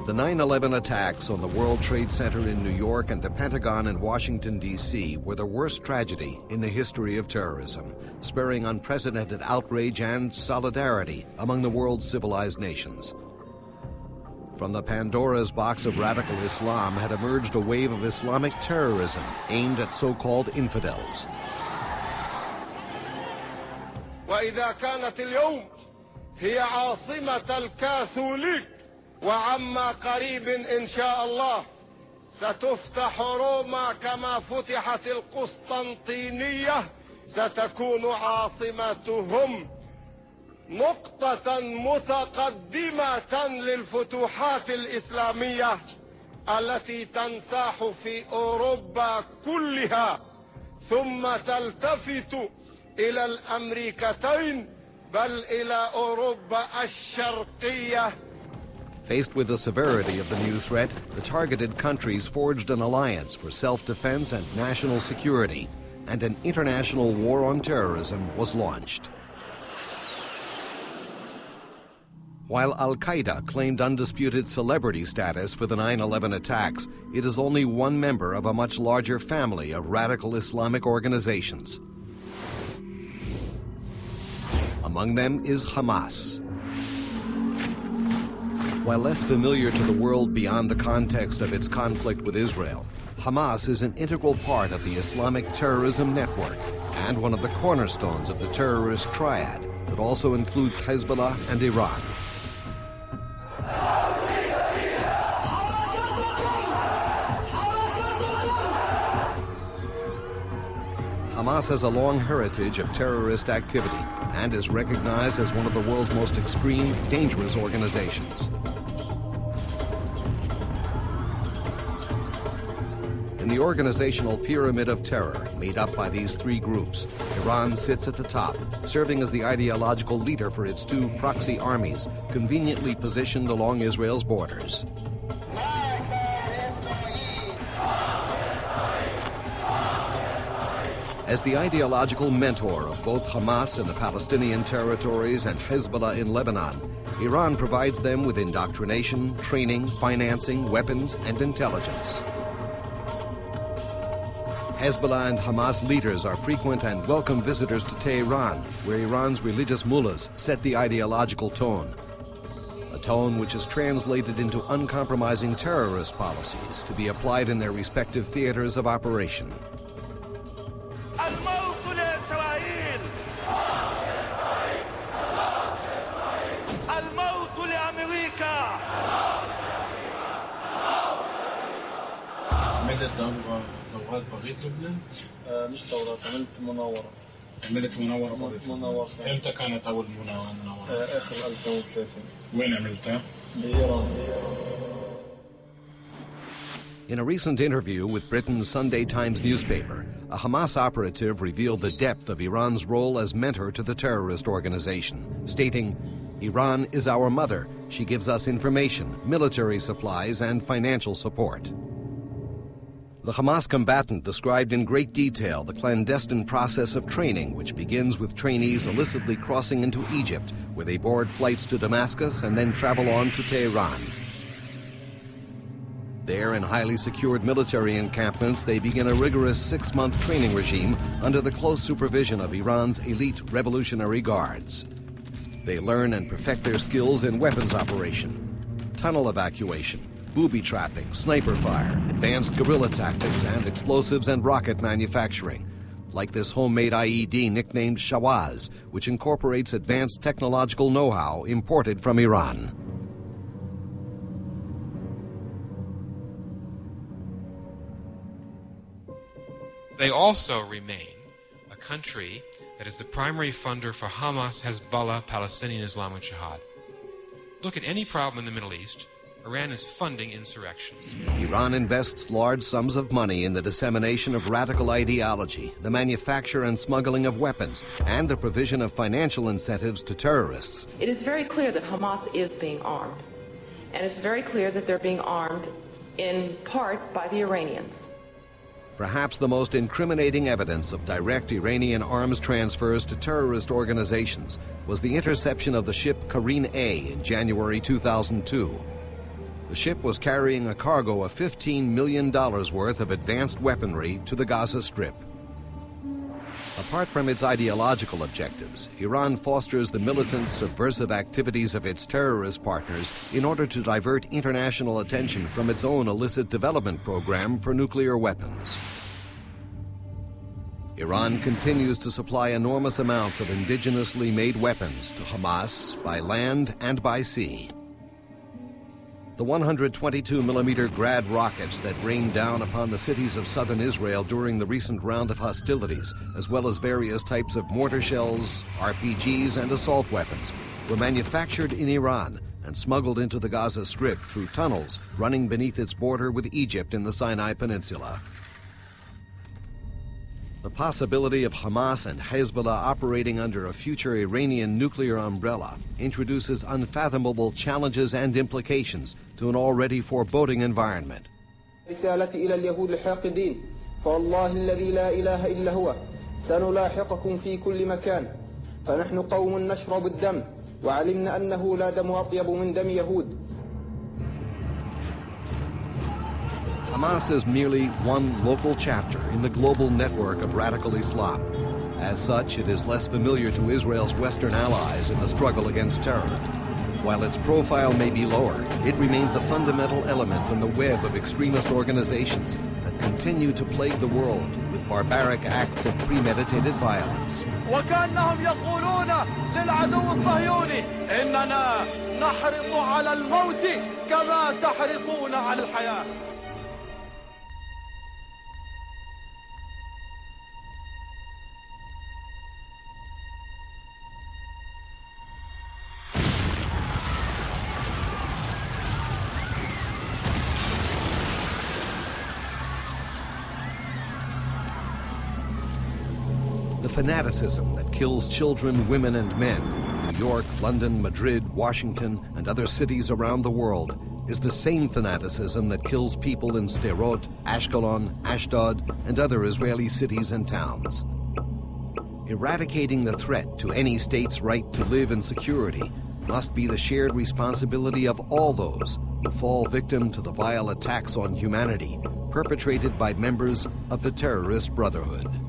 The 9/11 attacks on the World Trade Center in New York and the Pentagon in Washington, D.C. were the worst tragedy in the history of terrorism, spurring unprecedented outrage and solidarity among the world's civilized nations. From the Pandora's box of radical Islam had emerged a wave of Islamic terrorism aimed at so-called infidels. وإذا كانت اليوم هي عاصمة الكاثوليك وعما قريب إن شاء الله ستفتح روما كما فتحت القسطنطينية ستكون عاصمتهم نقطة متقدمة للفتوحات الإسلامية التي تنساح في أوروبا كلها ثم تلتفت إلى الأمريكتين بل إلى أوروبا الشرقية. Faced with the severity of the new threat, the targeted countries forged an alliance for self-defense and national security, and an international war on terrorism was launched. While Al-Qaeda claimed undisputed celebrity status for the 9/11 attacks, it is only one member of a much larger family of radical Islamic organizations. Among them is Hamas. While less familiar to the world beyond the context of its conflict with Israel, Hamas is an integral part of the Islamic terrorism network and one of the cornerstones of the terrorist triad that also includes Hezbollah and Iran. Hamas has a long heritage of terrorist activity and is recognized as one of the world's most extreme, dangerous organizations. In the organizational pyramid of terror made up by these three groups, Iran sits at the top, serving as the ideological leader for its two proxy armies, conveniently positioned along Israel's borders. As the ideological mentor of both Hamas in the Palestinian territories and Hezbollah in Lebanon, Iran provides them with indoctrination, training, financing, weapons, and intelligence. Hezbollah and Hamas leaders are frequent and welcome visitors to Tehran, where Iran's religious mullahs set the ideological tone. A tone which is translated into uncompromising terrorist policies to be applied in their respective theaters of operation. دورات بغيت لبنان مش دورات عملت مناورة. عملت مناورة امتى كانت أول مناورة؟ آخر 2003. وين عملتها؟ بإيران. In a recent interview with Britain's Sunday Times newspaper, a Hamas operative revealed the depth of Iran's role as mentor to the terrorist organization, stating, "Iran is our mother. She gives us information, military supplies, and financial support." The Hamas combatant described in great detail the clandestine process of training, which begins with trainees illicitly crossing into Egypt, where they board flights to Damascus and then travel on to Tehran. There, in highly secured military encampments, they begin a rigorous 6-month training regime under the close supervision of Iran's elite Revolutionary Guards. They learn and perfect their skills in weapons operation, tunnel evacuation, booby trapping, sniper fire, advanced guerrilla tactics, and explosives and rocket manufacturing, like this homemade IED nicknamed Shawaz, which incorporates advanced technological know-how imported from Iran. They also remain a country that is the primary funder for Hamas, Hezbollah, Palestinian Islamic Jihad. Look at any problem in the Middle East, Iran is funding insurrections. Iran invests large sums of money in the dissemination of radical ideology, the manufacture and smuggling of weapons, and the provision of financial incentives to terrorists. It is very clear that Hamas is being armed, and it's very clear that they're being armed in part by the Iranians. Perhaps the most incriminating evidence of direct Iranian arms transfers to terrorist organizations was the interception of the ship Karine A in January 2002. The ship was carrying a cargo of $15 million worth of advanced weaponry to the Gaza Strip. Apart from its ideological objectives, Iran fosters the militant, subversive activities of its terrorist partners in order to divert international attention from its own illicit development program for nuclear weapons. Iran continues to supply enormous amounts of indigenously made weapons to Hamas by land and by sea. The 122-millimeter Grad rockets that rained down upon the cities of southern Israel during the recent round of hostilities, as well as various types of mortar shells, RPGs, and assault weapons, were manufactured in Iran and smuggled into the Gaza Strip through tunnels running beneath its border with Egypt in the Sinai Peninsula. The possibility of Hamas and Hezbollah operating under a future Iranian nuclear umbrella introduces unfathomable challenges and implications to an already foreboding environment. رسالتي إلى اليهود الحاقدين فوالله الذي لا إله إلا هو سنلاحقكم في كل مكان فنحن قوم نشرب الدم وعلمنا أنه لا دم أطيب من دم يهود. Hamas is merely one local chapter in the global network of radical Islam. As such, it is less familiar to Israel's Western allies in the struggle against terror. While its profile may be lower, it remains a fundamental element in the web of extremist organizations that continue to plague the world with barbaric acts of premeditated violence. وكأنهم يقولون للعدو الصهيوني إننا نحرص على الموت كما تحرصون على الحياة. The fanaticism that kills children, women, and men in New York, London, Madrid, Washington, and other cities around the world is the same fanaticism that kills people in Sderot, Ashkelon, Ashdod, and other Israeli cities and towns. Eradicating the threat to any state's right to live in security must be the shared responsibility of all those who fall victim to the vile attacks on humanity perpetrated by members of the terrorist brotherhood.